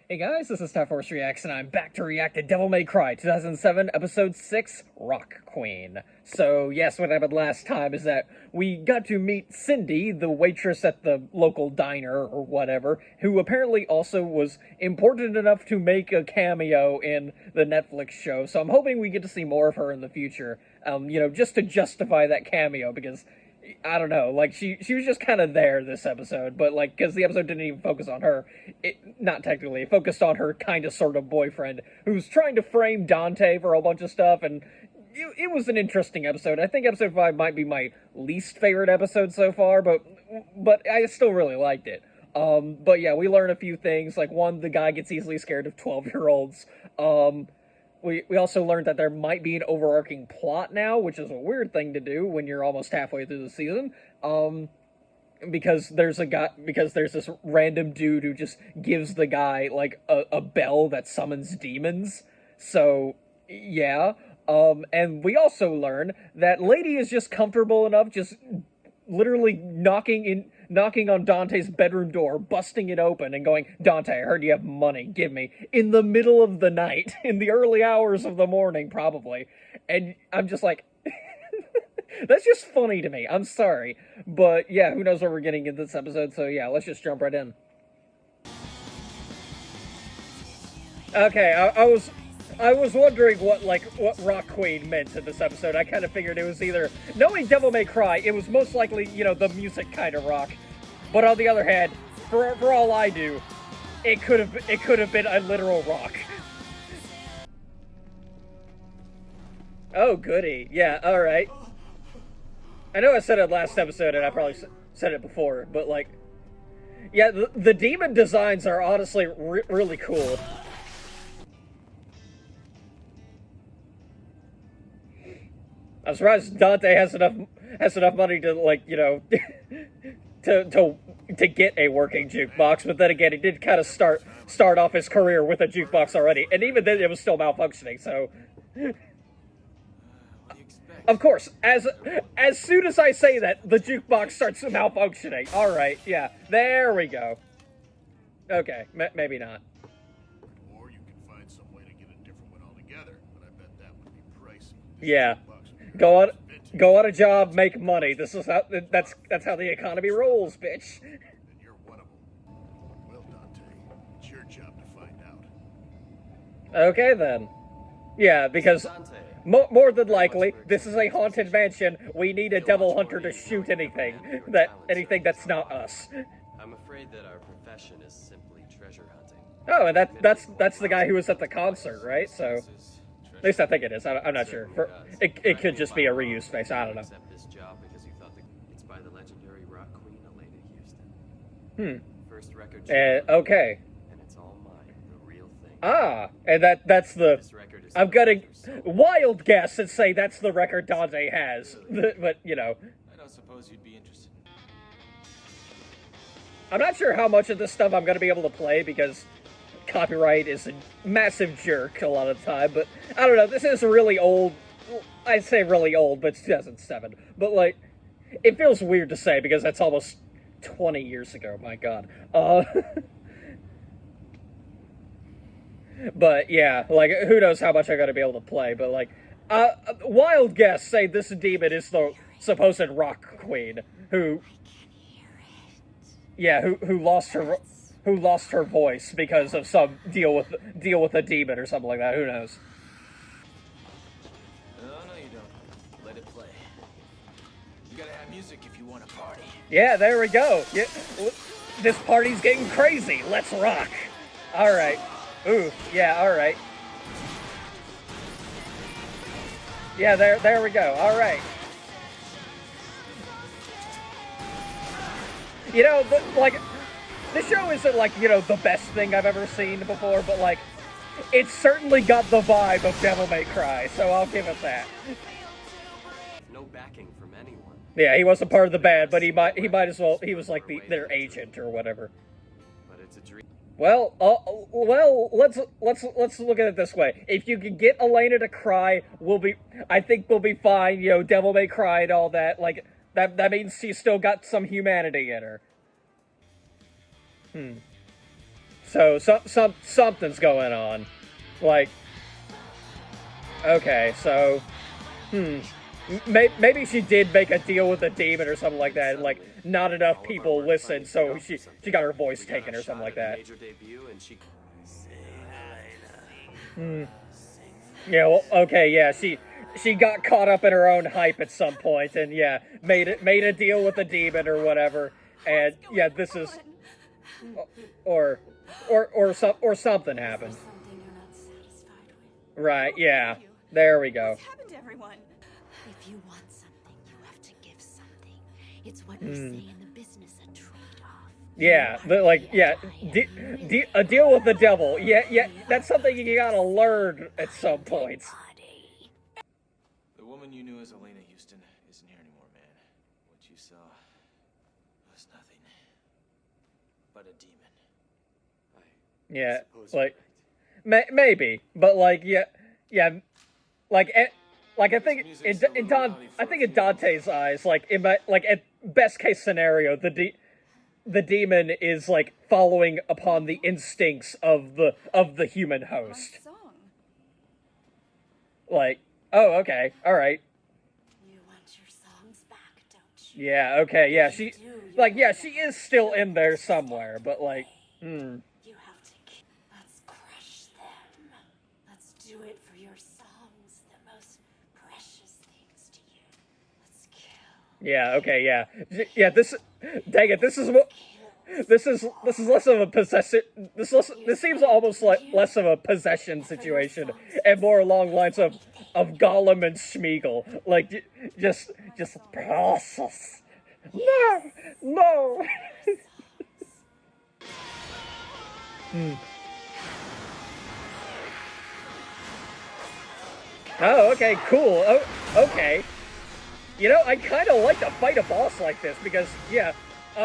Hey guys, this is Star Force Reacts, and I'm back to react to Devil May Cry 2007 Episode 6, Rock Queen. So, yes, what happened last time is that we got to meet Cindy, the waitress at the local diner or whatever, who apparently also was important enough to make a cameo in the Netflix show. So I'm hoping we get to see more of her in the future, just to justify that cameo, because I don't know, like, she was just kind of there this episode, but, like, because the episode didn't even focus on her, not technically, it focused on her kind of sort of boyfriend, who's trying to frame Dante for a bunch of stuff, and it was an interesting episode. I think episode 5 might be my least favorite episode so far, but I still really liked it. But yeah, we learn a few things, like, one, the guy gets easily scared of 12-year-olds, we also learned that there might be an overarching plot now, which is a weird thing to do when you're almost halfway through the season. Because there's this random dude who just gives the guy, like, a bell that summons demons. So, yeah. And we also learn that Lady is just comfortable enough just literally knocking on Dante's bedroom door, busting it open, and going, "Dante, I heard you have money, give me," in the middle of the night, in the early hours of the morning, probably. And I'm just like, that's just funny to me. I'm sorry. But yeah, who knows what we're getting in this episode, so yeah, let's just jump right in. Okay, I was wondering what Rock Queen meant in this episode. I kind of figured it was either, knowing Devil May Cry, it was most likely, the music kind of rock. But on the other hand, for all I do, it could have been a literal rock. Oh, goody. Yeah, alright. I know I said it last episode, and I probably said it before, but, like, yeah, the demon designs are honestly really cool. I'm surprised Dante has enough money to, like, to get a working jukebox, but then again, he did kind of start off his career with a jukebox already, and even then it was still malfunctioning. So, of course, as soon as I say that, the jukebox starts malfunctioning. All right, yeah, there we go. Okay, maybe not. Or you can find some way to get a different one altogether, but I bet that would be pricey. Yeah. Go on a job, make money. This is that's how the economy rolls, bitch. And you're one of them. Well, Dante, it's your job to find out. Okay then. Yeah, because more than likely, this is a haunted mansion. We need a devil hunter to shoot anything that's not us. I'm afraid that our profession is simply treasure hunting. Oh, and that's the guy who was at the concert, right? So. At least I think it is. I'm not sure. It could just be a reuse face. I don't know. Accept this job because you thought it's by the legendary rock queen, Elena Houston. First record. Okay. And it's all mine, the real thing. Ah, and that's the. I'm gonna wild guess and say that's the record Dante has, but I don't suppose you'd be interested. I'm not sure how much of this stuff I'm gonna be able to play because copyright is a massive jerk a lot of the time, but I don't know, this is really old. I'd say really old, but it's 2007. But, like, it feels weird to say because that's almost 20 years ago, my god. But, yeah, like, who knows how much I'm gonna be able to play, but, like, wild guess say this demon is the supposed rock queen who lost her voice because of some deal with a demon or something like that. Who knows? No, you don't. Let it play. You gotta have music if you want to party. Yeah, there we go. Yeah, this party's getting crazy. Let's rock. All right. Ooh, yeah. All right. Yeah, there we go. All right. This show isn't, like, the best thing I've ever seen before, but, like, it's certainly got the vibe of Devil May Cry, so I'll give it that. No backing from anyone. Yeah, he wasn't part of the band, but he might as well, he was, like, their agent or whatever. But it's a dream. Well, let's look at it this way. If you can get Elena to cry, I think we'll be fine, Devil May Cry and all that, like, that means she's still got some humanity in her. So something's going on. Like, okay, so maybe she did make a deal with the demon or something like that, and like not enough people listened, so she got her voice taken or something like that. Yeah, well, okay, yeah, she got caught up in her own hype at some point, and yeah, made a deal with the demon or whatever, and yeah, this is or something happened. Right, yeah. There we go. What's happened to everyone? If you want something, you have to give something. It's what we say in the business, a trade-off. Yeah, a deal with the devil. Yeah, that's something you gotta learn at some point. The woman you knew as Elena Houston isn't here anymore, man. What you saw was nothing but a demon. Yeah, Suppose like you're right. maybe, but like yeah, like I think in Dante's eyes, like at best case scenario, the demon is like following upon the instincts of the human host. My song. Like, oh, okay, all right, You want your songs back, don't you? yeah, okay, yeah, she is still in there somewhere, but like, You have to let's crush them. Let's do it for your songs, the most precious things to you. Let's kill. yeah, okay, yeah. Dang it, this is what. This is less of a possession. This seems almost like less of a possession situation, and more along the lines of Gollum and Smeagol. Like just process. No. Oh, okay, cool. Oh, okay. You know, I kind of like to fight a boss like this because, yeah,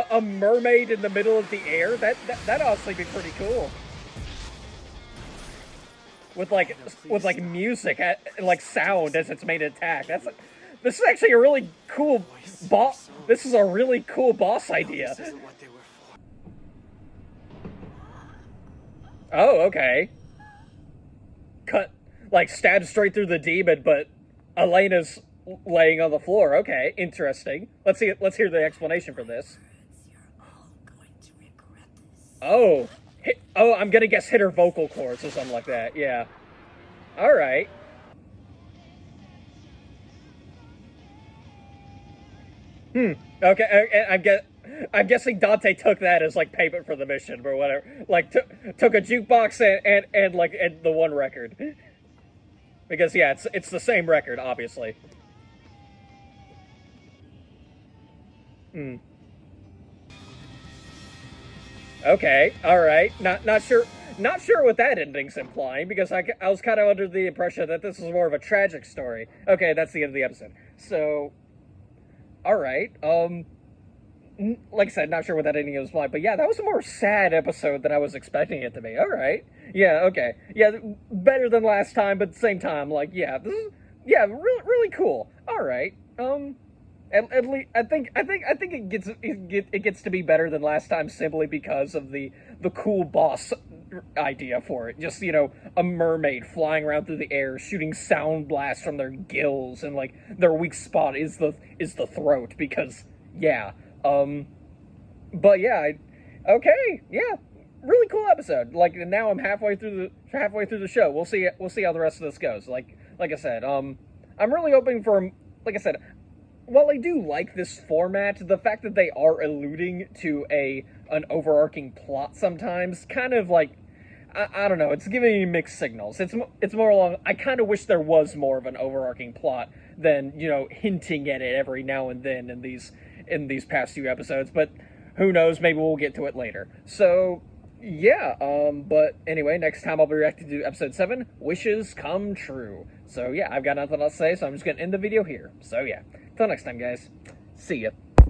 a mermaid in the middle of the air, that'd honestly be pretty cool. With like music, like sound as its main attack. This is actually a really cool boss. This is a really cool boss idea. This isn't what they were for. Oh, okay. Like stab straight through the demon, but Elena's laying on the floor. Okay, interesting. Let's hear the explanation for this. You're all going to regret this. Oh, I'm gonna guess hit her vocal cords or something like that. Yeah. All right. Okay. I'm guessing Dante took that as like payment for the mission or whatever. Like took a jukebox and the one record. Because yeah, it's the same record, obviously. Okay, all right. Not sure what that ending's implying because I was kind of under the impression that this was more of a tragic story. Okay, that's the end of the episode. So, all right. Like I said, not sure what that ending was implying, but yeah, that was a more sad episode than I was expecting it to be. All right. Yeah. Okay. Yeah, better than last time, but at the same time, like, yeah, this is really cool. All right. At least I think it gets to be better than last time simply because of the cool boss idea for it. Just, you know, a mermaid flying around through the air, shooting sound blasts from their gills, and like their weak spot is the throat because yeah. But yeah, okay, yeah, really cool episode. Like now I'm halfway through the show. We'll see how the rest of this goes. Like I said, I'm really hoping for, like I said, while I do like this format, the fact that they are alluding to an overarching plot sometimes kind of like, I don't know, it's giving me mixed signals. It's more along, I kind of wish there was more of an overarching plot than, you know, hinting at it every now and then in these past few episodes, but who knows, maybe we'll get to it later. So yeah, but anyway, next time I'll be reacting to episode 7, Wishes Come True. So yeah, I've got nothing else to say, so I'm just gonna end the video here. So yeah, till next time guys, see ya.